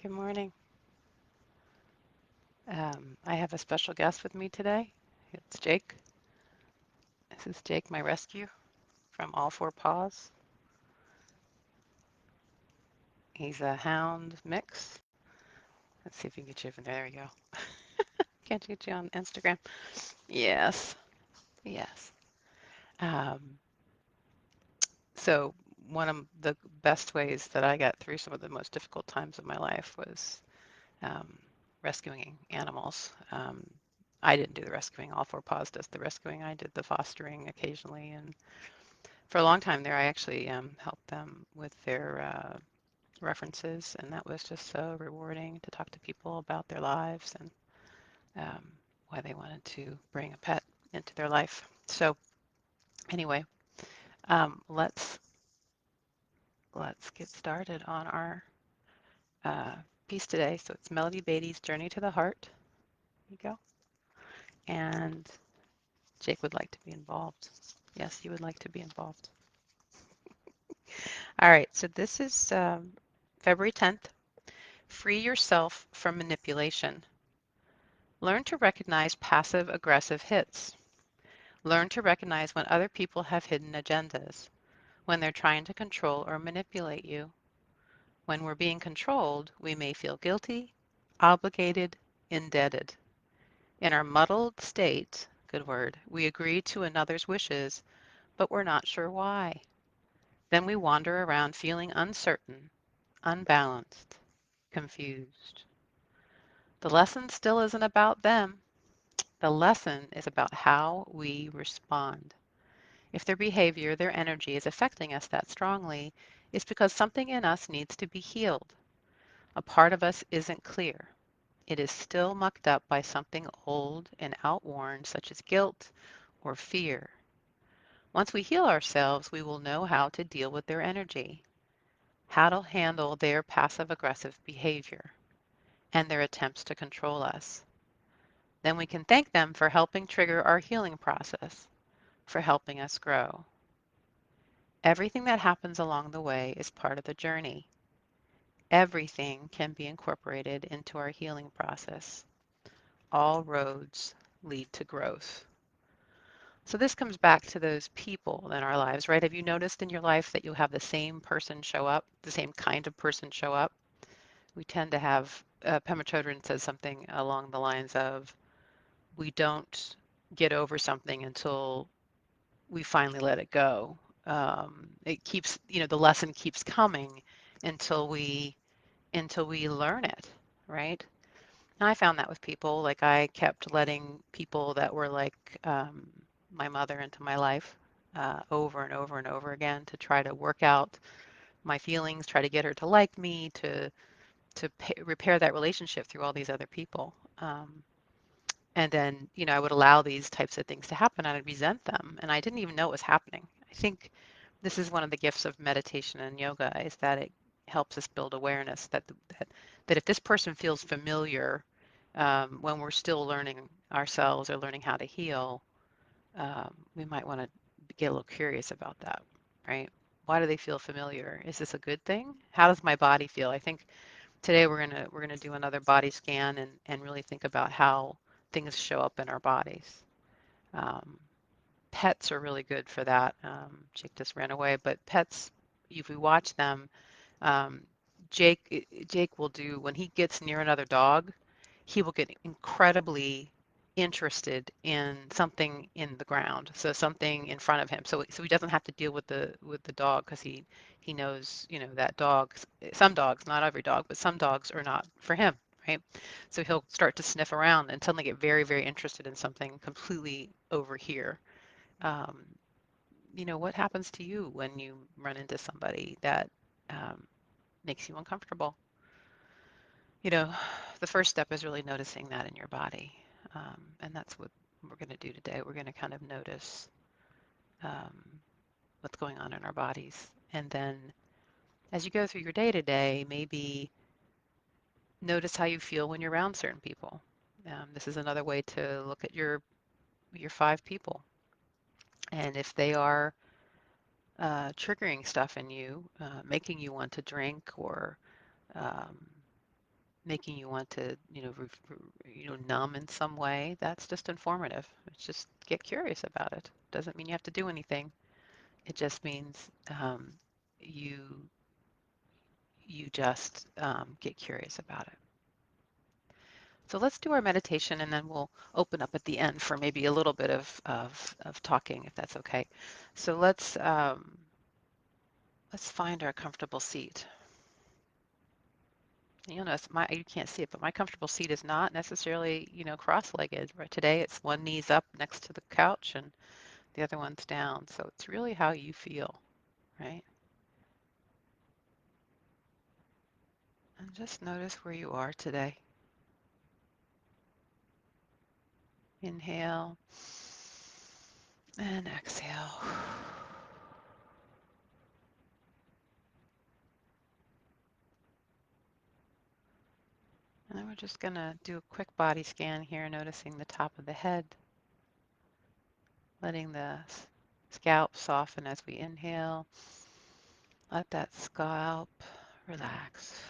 Good morning. I have a special guest with me today. It's Jake. This is Jake, my rescue from All Four Paws. He's a hound mix. Let's see if we can get you over there. There we go. Can't get you on Instagram? Yes, yes. Um, so one of the best ways that I got through some of the most difficult times of my life was um, rescuing animals. I didn't do the rescuing. All Four Paws does the rescuing. I did the fostering occasionally, and for a long time there, I actually helped them with their references, and that was just so rewarding to talk to people about their lives and why they wanted to bring a pet into their life. So anyway, let's get started on our uh, piece today. So it's Melody Beatty's Journey to the Heart. Here you go. And Jake would like to be involved. Yes, you would like to be involved. All right, so this is February 10th. Free yourself from manipulation. Learn to recognize passive aggressive hits. Learn to recognize when other people have hidden agendas, when they're trying to control or manipulate you. When we're being controlled, we may feel guilty, obligated, indebted. In our muddled state, good word, we agree to another's wishes, but we're not sure why. Then we wander around feeling uncertain, unbalanced, confused. The lesson still isn't about them. The lesson is about how we respond. If their behavior, their energy is affecting us that strongly, it's because something in us needs to be healed. A part of us isn't clear. It is still mucked up by something old and outworn, such as guilt or fear. Once we heal ourselves, we will know how to deal with their energy, how to handle their passive aggressive behavior and their attempts to control us. Then we can thank them for helping trigger our healing process, for helping us grow. Everything that happens along the way is part of the journey. Everything can be incorporated into our healing process. All roads lead to growth. So this comes back to those people in our lives, right? Have you noticed in your life that you have the same person show up, the same kind of person show up? We tend to have, Pema Chodron says something along the lines of, we don't get over something until we finally let it go. It keeps, the lesson keeps coming until we learn it, right? And I found that with people, like I kept letting people that were like my mother into my life over and over and over again to try to work out my feelings, try to get her to like me, to repair that relationship through all these other people. And then, I would allow these types of things to happen and I'd resent them. And I didn't even know it was happening. I think this is one of the gifts of meditation and yoga is that it helps us build awareness that if this person feels familiar when we're still learning ourselves or learning how to heal, we might want to get a little curious about that, right? Why do they feel familiar? Is this a good thing? How does my body feel? I think today we're gonna do another body scan and really think about how things show up in our bodies. Um, Pets are really good for that. Jake just ran away, but pets, if we watch them, um, Jake will do when he gets near another dog, he will get incredibly interested in something in the ground, so something in front of him. So he doesn't have to deal with the dog because he knows, that dogs, some dogs, not every dog, but some dogs are not for him, right? So he'll start to sniff around and suddenly get very, very interested in something completely over here. Um, what happens to you when you run into somebody that um, makes you uncomfortable? You know, the first step is really noticing that in your body. And that's what we're going to do today. We're going to kind of notice um, what's going on in our bodies. And then as you go through your day to day, maybe notice how you feel when you're around certain people. This is another way to look at your five people. And if they are triggering stuff in you, making you want to drink or um, making you want to, numb in some way, that's just informative. It's just get curious about it. Doesn't mean you have to do anything. It just means you you just get curious about it. So let's do our meditation and then we'll open up at the end for maybe a little bit of talking, if that's okay. So let's find our comfortable seat. You'll notice you can't see it, but my comfortable seat is not necessarily, cross-legged. Right? Today it's one knee's up next to the couch and the other one's down. So it's really how you feel, right? And just notice where you are today. Inhale and exhale. And then we're just going to do a quick body scan here, noticing the top of the head, letting the scalp soften as we inhale. Let that scalp relax.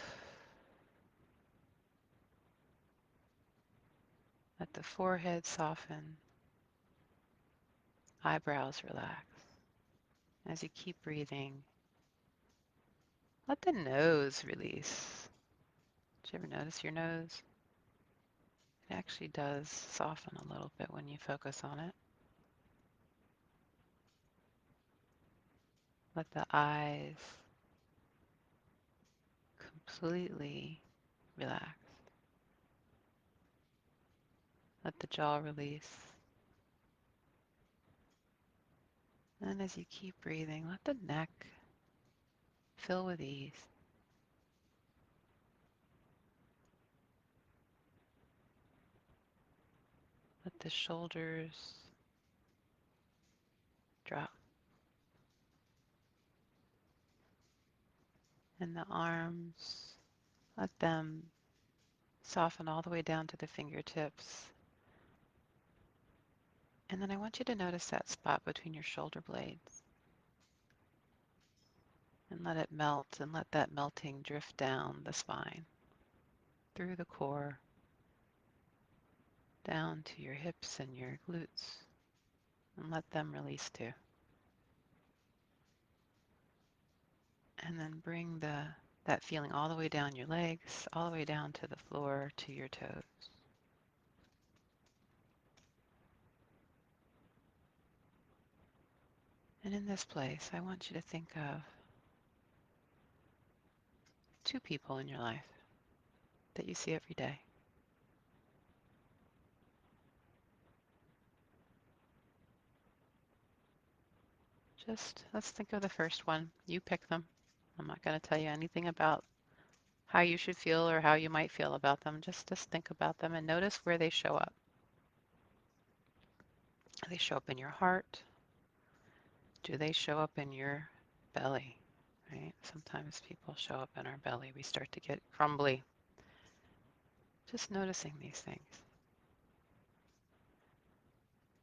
Let the forehead soften, eyebrows relax. As you keep breathing, let the nose release. Did you ever notice your nose? It actually does soften a little bit when you focus on it. Let the eyes completely relax. Let the jaw release. And as you keep breathing, let the neck fill with ease. Let the shoulders drop. And the arms, let them soften all the way down to the fingertips. And then I want you to notice that spot between your shoulder blades. And let it melt and let that melting drift down the spine, through the core, down to your hips and your glutes. And let them release too. And then bring that feeling all the way down your legs, all the way down to the floor, to your toes. And in this place, I want you to think of two people in your life that you see every day. Just let's think of the first one. You pick them. I'm not going to tell you anything about how you should feel or how you might feel about them. Just think about them and notice where they show up. Do they show up in your heart? Do they show up in your belly? Right? Sometimes people show up in our belly. We start to get crumbly. Just noticing these things.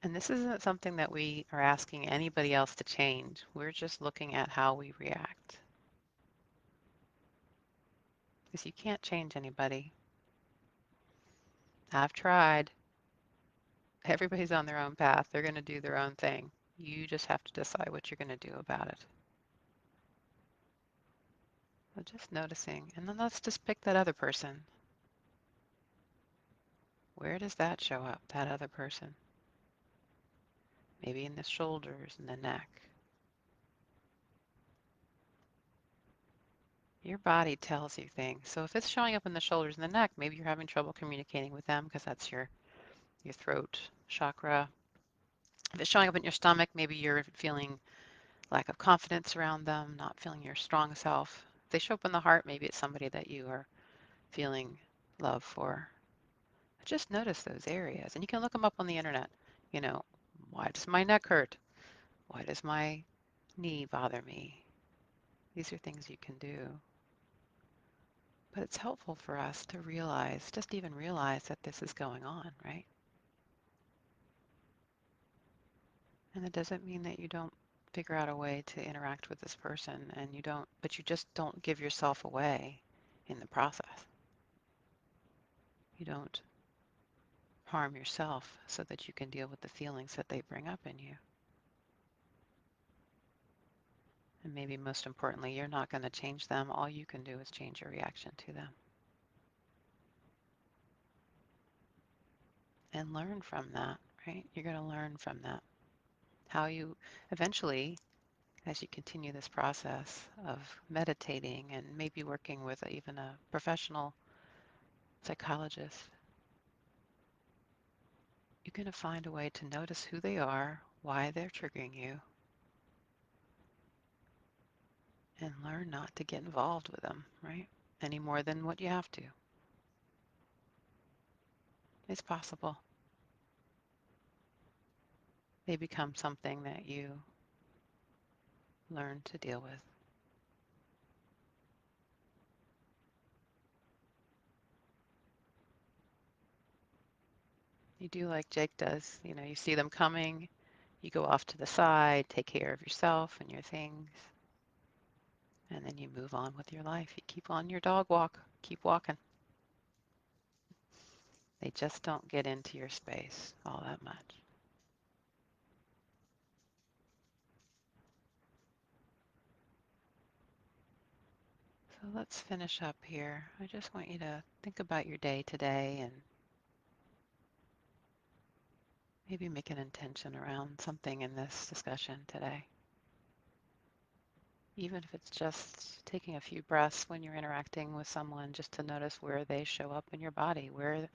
And this isn't something that we are asking anybody else to change. We're just looking at how we react. Because you can't change anybody. I've tried. Everybody's on their own path. They're going to do their own thing. You just have to decide what you're going to do about it. So just noticing. And then let's just pick that other person. Where does that show up, that other person? Maybe in the shoulders and the neck. Your body tells you things. So if it's showing up in the shoulders and the neck, maybe you're having trouble communicating with them because that's your throat chakra. If it's showing up in your stomach, maybe you're feeling lack of confidence around them, not feeling your strong self. If they show up in the heart, maybe it's somebody that you are feeling love for. Just notice those areas. And you can look them up on the internet. You know, why does my neck hurt? Why does my knee bother me? These are things you can do. But it's helpful for us to realize, just even realize that this is going on, right? And it doesn't mean that you don't figure out a way to interact with this person and you don't, but you just don't give yourself away in the process. You don't harm yourself so that you can deal with the feelings that they bring up in you. And maybe most importantly, you're not going to change them. All you can do is change your reaction to them and learn from that, right? You're going to learn from that. How you eventually, as you continue this process of meditating and maybe working with even a professional psychologist, you're going to find a way to notice who they are, why they're triggering you, and learn not to get involved with them, right? Any more than what you have to. It's possible. They become something that you learn to deal with. You do like Jake does. You know, you see them coming, you go off to the side, take care of yourself and your things, and then you move on with your life. You keep on your dog walk, keep walking. They just don't get into your space all that much. So let's finish up here. I just want you to think about your day today and maybe make an intention around something in this discussion today. Even if it's just taking a few breaths when you're interacting with someone, just to notice where they show up in your body, where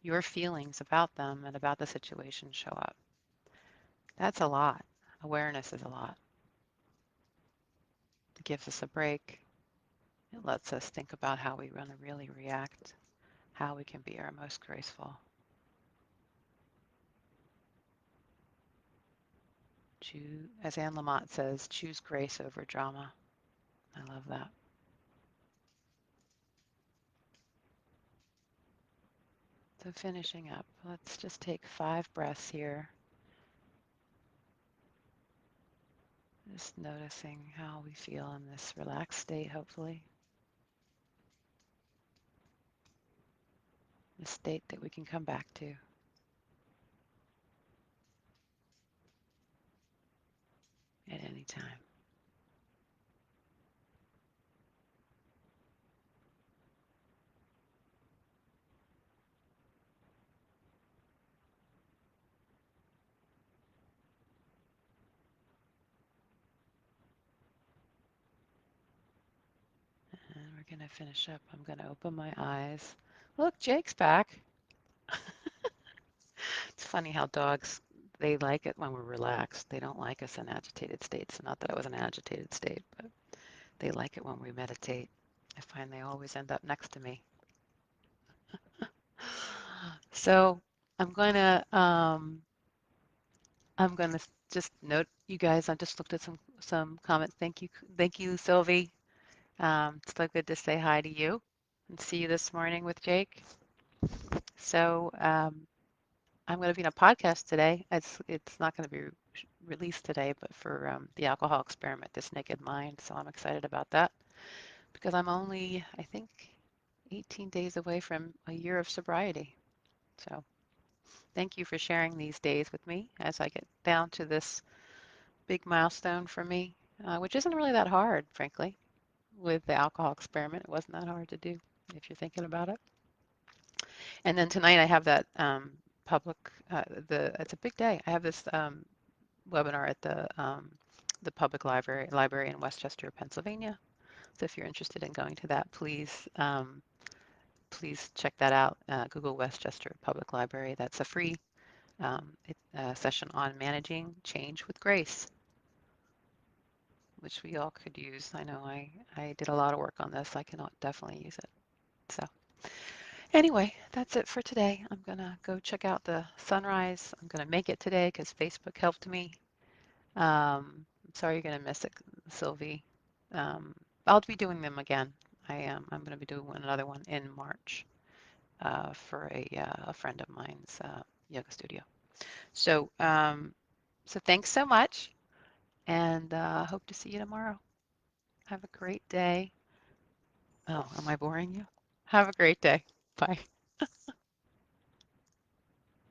your feelings about them and about the situation show up. That's a lot. Awareness is a lot. It gives us a break. It lets us think about how we want to really react, how we can be our most graceful. Choose, as Anne Lamott says, choose grace over drama. I love that. So finishing up, let's just take 5 breaths here. Just noticing how we feel in this relaxed state, hopefully. A state that we can come back to at any time. And we're going to finish up. I'm going to open my eyes. Look, Jake's back. It's funny how dogs, they like it when we're relaxed. They don't like us in agitated states. Not that I was in an agitated state, but they like it when we meditate. I find they always end up next to me. So I'm going to just note you guys. I just looked at some comments. Thank you, Sylvie. It's so good to say hi to you and see you this morning with Jake. So I'm going to be in a podcast today. It's not going to be released today, but for the alcohol experiment, This Naked Mind. So I'm excited about that because I'm only, I think, 18 days away from a year of sobriety. So thank you for sharing these days with me as I get down to this big milestone for me, which isn't really that hard, frankly. With the alcohol experiment, it wasn't that hard to do if you're thinking about it. And then tonight I have that public, it's a big day. I have this webinar at the public library in Westchester, Pennsylvania. So if you're interested in going to that, please check that out. Google Westchester Public Library. That's a free session on managing change with grace, which we all could use. I know I did a lot of work on this. I can definitely use it. So anyway, that's it for today. I'm gonna go check out the sunrise. I'm gonna make it today because Facebook helped me. I'm sorry you're gonna miss it, Sylvie. Um, I'll be doing them again. I am. I'm gonna be doing another one in March for a friend of mine's yoga studio. So so thanks so much, and hope to see you tomorrow. Have a great day. Oh, am I boring you? Have a great day. Bye.